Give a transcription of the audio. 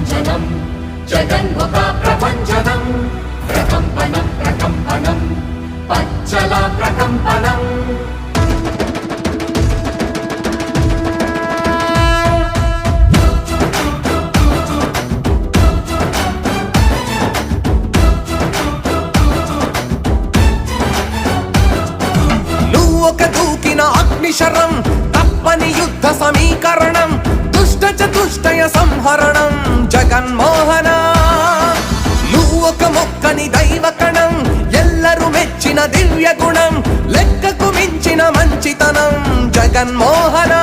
ప్రభంజనం జగన్ముఖ ప్రభంజనం ప్రకంపనం ప్రకంపనం పచ్చల ప్రకంపనం ఒక దూకిన అగ్నిశరం తప్పని యుద్ధ సమీకరణం దుష్ట చతుష్టయ సంహరణం జగన్మోహన నువ్వు ఒక మొక్కని దైవకణం ఎల్లరూ మెచ్చిన దివ్య గుణం లెక్కకు మించిన మంచితనం జగన్మోహన